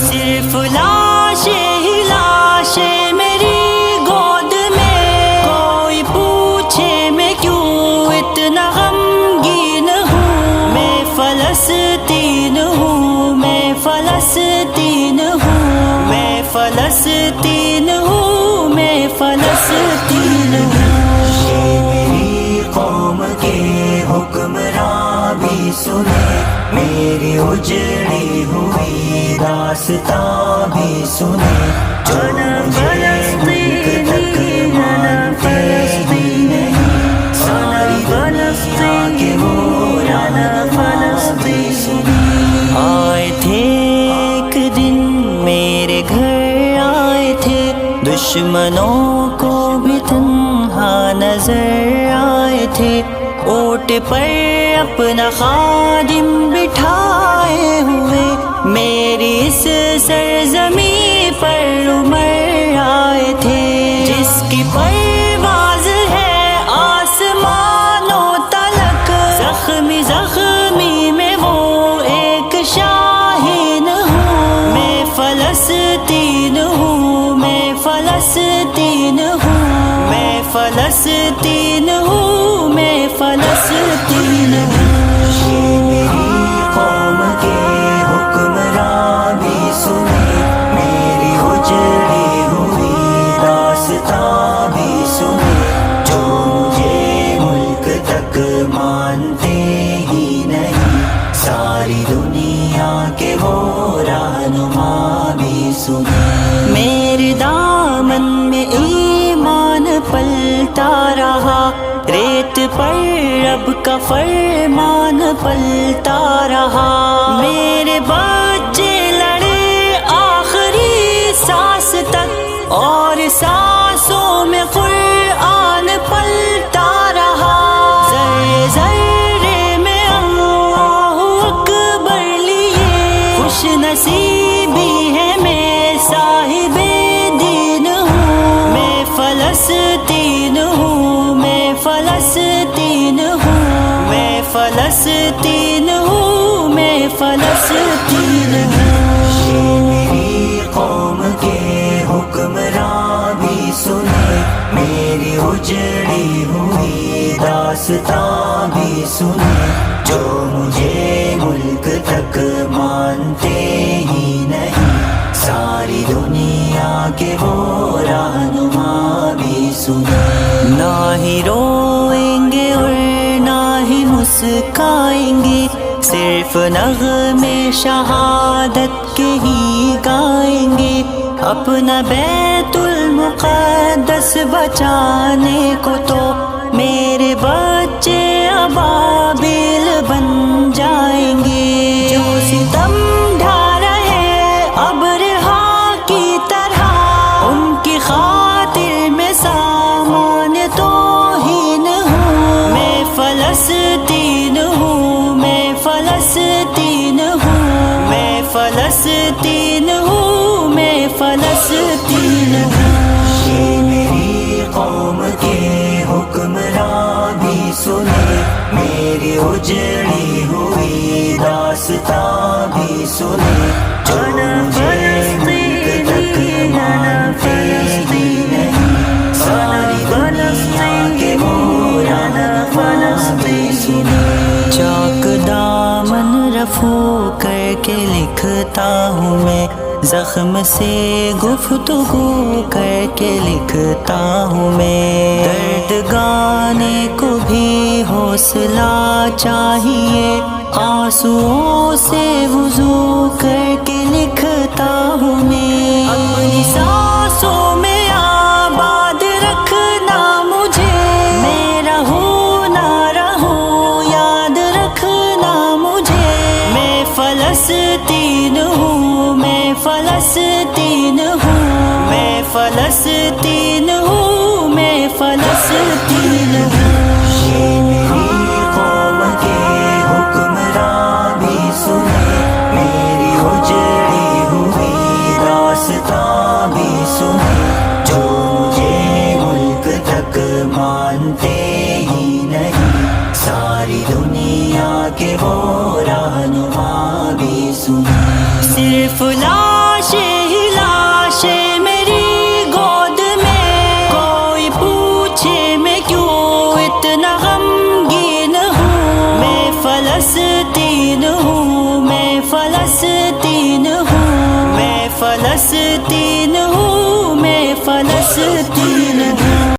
صرف لاشیں ہی لاشیں میری گود میں، کوئی پوچھے میں کیوں اتنا غمگین ہوں، میں فلسطین ہوں، میں فلسطین ہوں، میں فلسطین ہوں، میں فلسطین ہوں۔ میری قوم کے حکمراں بھی سنے، میری اجڑی ہوئی داستاں بھی سنے، جو مجھے ملک تک مانتے ہی نہیں، ساری دنیا کے وہ رہنما بھی سنے۔ آئے تھے ایک دن میرے گھر، آئے تھے دشمنوں کو بھی تنہا نظر آئے تھے، اونٹ پر اپنا خادم بٹھائے ہوئے، میری اس سرزمین پر عمر آئے تھے، جس کی پرواز ہے آسمانوں تلک، زخمی زخمی میں وہ ایک شاہین ہوں، میں فلسطین ہوں، میں فلسطین ہوں، میں فلسطین ہوں، میں فلسطین ہوں۔ میری قوم کے حکمراں بھی سنے، میری اجڑی ہوئی داستاں بھی سنے، جو مجھے ملک تک مانتے ہی نہیں، ساری دنیا کے وہ رہنما بھی سنے۔ میرے دامن میں ایمان پلتا رہا، ریت پر رب کا فرمان پلتا رہا، میرے بچے لڑے آخری سانس تک، اور سانسوں میں قرآن پلتا رہا، ذرے ذرے میں اللہ اکبر لیے، خوش نصیبی ہے میں صاحب دین ہوں، میں فلسطین ہوں، میں فلسطین ہوں، میں فلسطین ہوں، میں فلسطین ہوں۔ میری قوم کے حکمراں بھی سنے، میری اجڑی ہوئی داستاں بھی سنے، جو مجھے ملک تک مانتے ہی نہیں، ساری دنیا کے وہ رہنما بھی سنے۔ نہ ہی روئیں گے اور نہ ہی مسکائیں گے، صرف نغمے شہادت کے ہی گائیں گے، اپنا بیت المقدس بچانے کو تو میرے بچے ابابیل بن جائیں گے، جو ستم ڈھا رہے ابرہا کی طرح، ان کی خاطر میں سامان توہین ہوں، میں فلسطین ہوں، میں فلسطین ہوں، میں فلسطین ہوں، میں فلسطین ہوں۔ میری قوم کے حکمراں بھی سنے، میری اجڑی ہوئی داستاں بھی سنے، جو مجھے ملک تک مانتے ہی نہیں، ساری دنیا کے وہ رہنما بھی سنے۔ چاک دامن رفو کر کے لکھتا ہوں میں، زخم سے گفتگو کر کے لکھتا ہوں میں، درد گانے کو بھی حوصلہ چاہیے، آنسوؤں سے وضو کر کے لکھتا ہوں میں، اپنی سانسوں میں آباد رکھنا مجھے، میں رہوں نہ رہوں یاد رکھنا مجھے، میں فلسطین ہوں، میں فلسطین ہوں، میں فلسطین ہوں، میں فلسطین ہوں۔ میری قوم کے حکمراں بھی سنے، میری اجڑی ہوئی داستاں بھی سنے، جو مجھے ملک تک مانتے ہی نہیں، ساری دنیا کے وہ رہنما بھی سنے۔ صرف لاش نہ غمگین ہوں، میں فلسطین ہوں، میں فلسطین ہوں، میں فلسطین